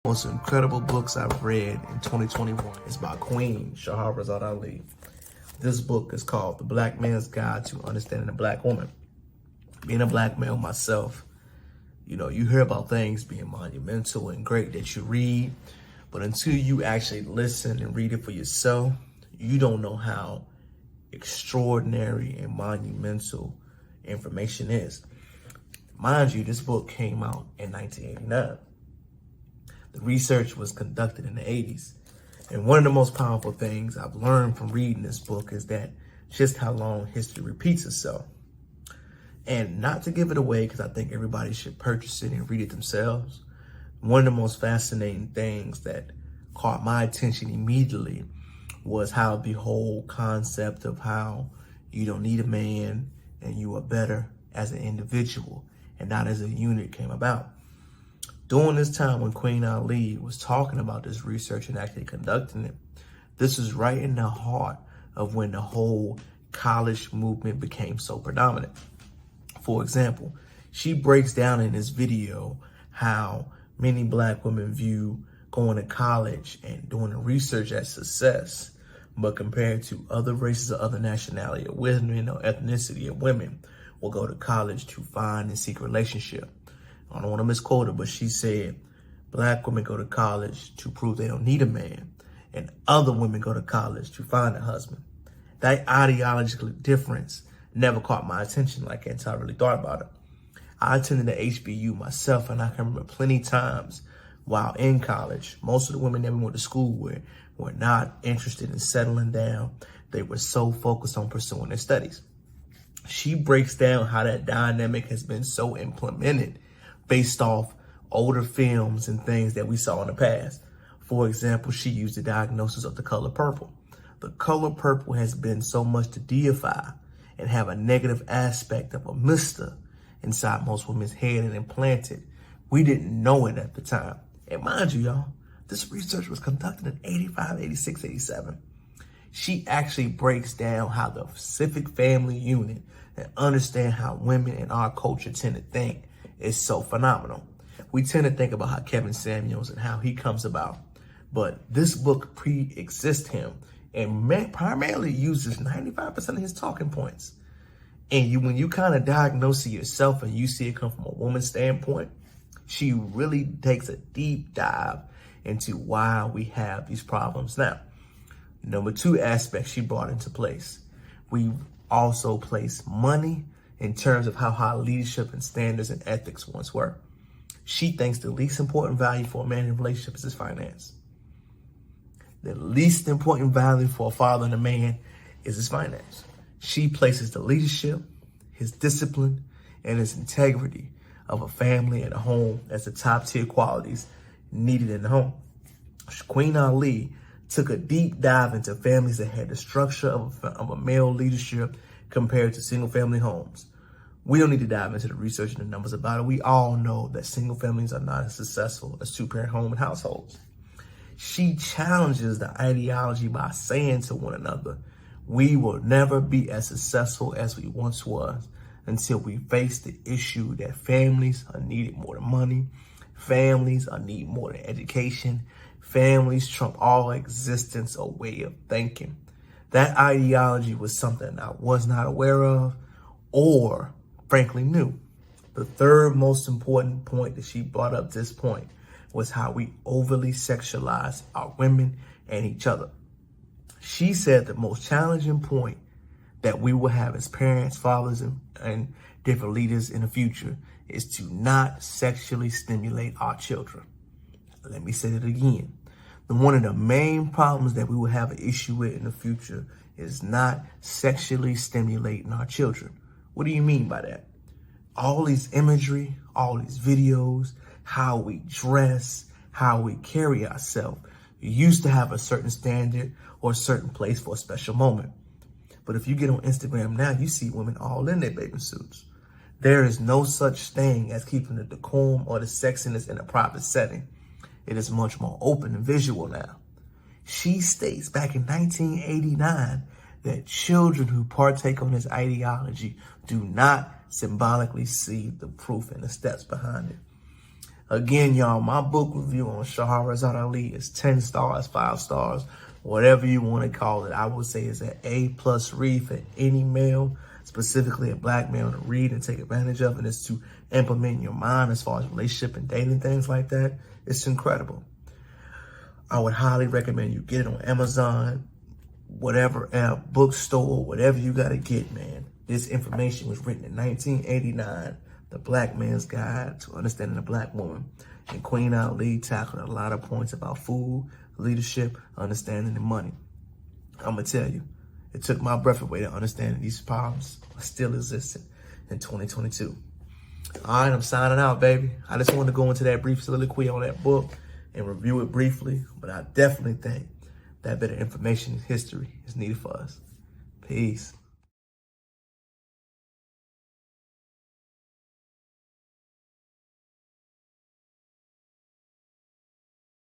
Most incredible books I've read in 2021 is by Queen Shahrazad Ali. This book is called The Black Man's Guide to Understanding a Black Woman. Being a black male myself, you hear about things being monumental and great that you read, but until you actually listen and read it for yourself, you don't know how extraordinary and monumental information is. Mind you, this book came out in 1989. The research was conducted in the 80s. And one of the most powerful things I've learned from reading this book is that just how long history repeats itself. And not to give it away, because I think everybody should purchase it and read it themselves, one of the most fascinating things that caught my attention immediately was how the whole concept of how you don't need a man and you are better as an individual and not as a unit came about. During this time when Queen Ali was talking about this research and actually conducting it, this was right in the heart of when the whole college movement became so predominant. For example, she breaks down in this video how many black women view going to college and doing the research as success, but compared to other races or other nationality of women or ethnicity of women will go to college to find and seek a relationship. I don't want to misquote her, but she said, black women go to college to prove they don't need a man, and other women go to college to find a husband. That ideological difference never caught my attention like until I really thought about it. I attended the HBU myself, and I can remember plenty times while in college, most of the women that we went to school with were not interested in settling down. They were so focused on pursuing their studies. She breaks down how that dynamic has been so implemented based off older films and things that we saw in the past. For example, she used the diagnosis of the color purple. The color purple has been so much to deify and have a negative aspect of a mister inside most women's head and implanted. We didn't know it at the time. And mind you, y'all, this research was conducted in 85, 86, 87. She actually breaks down how the Pacific family unit and understand how women in our culture tend to think is so phenomenal. We tend to think about how Kevin Samuels and how he comes about, but this book pre-exists him and primarily uses 95% of his talking points. And when you kind of diagnose it yourself and you see it come from a woman's standpoint, she really takes a deep dive into why we have these problems now. Number two aspect she brought into place. We also place money in terms of how high leadership and standards and ethics once were. She thinks the least important value for a man in a relationship is his finance. The least important value for a father and a man is his finance. She places the leadership, his discipline, and his integrity of a family and a home as the top tier qualities needed in the home. Queen Ali took a deep dive into families that had the structure of a male leadership compared to single family homes. We don't need to dive into the research and the numbers about it. We all know that single families are not as successful as two-parent home and households. She challenges the ideology by saying to one another, we will never be as successful as we once was until we face the issue that families are needed more than money, families are needed more than education, families trump all existence or way of thinking. That ideology was something I was not aware of or frankly knew. The third most important point that she brought up this point was how we overly sexualize our women and each other. She said the most challenging point that we will have as parents, fathers, and different leaders in the future is to not sexually stimulate our children. Let me say it again. One of the main problems that we will have an issue with in the future is not sexually stimulating our children. What do you mean by that? All these imagery, all these videos, how we dress, how we carry ourselves, used to have a certain standard or a certain place for a special moment. But if you get on Instagram now, you see women all in their bathing suits. There is no such thing as keeping the decorum or the sexiness in a private setting. It is much more open and visual now. She states back in 1989 that children who partake on this ideology do not symbolically see the proof and the steps behind it. Again, y'all, my book review on Shahrazad Ali is 10 stars, 5 stars, whatever you want to call it. I would say it's an A+ read for any male, specifically a black male, to read and take advantage of, and it's to implement in your mind as far as relationship and dating, things like that. It's incredible. I would highly recommend you get it on Amazon, whatever app, bookstore, whatever you got to get, man. This information was written in 1989. The Black Man's Guide to Understanding a Black Woman. And Queen Ali tackled a lot of points about food, leadership, understanding, and money. I'm going to tell you, it took my breath away to understand these problems still existed in 2022. All right, I'm signing out, baby. I just wanted to go into that brief soliloquy on that book and review it briefly, but I definitely think that bit of information and history is needed for us. Peace.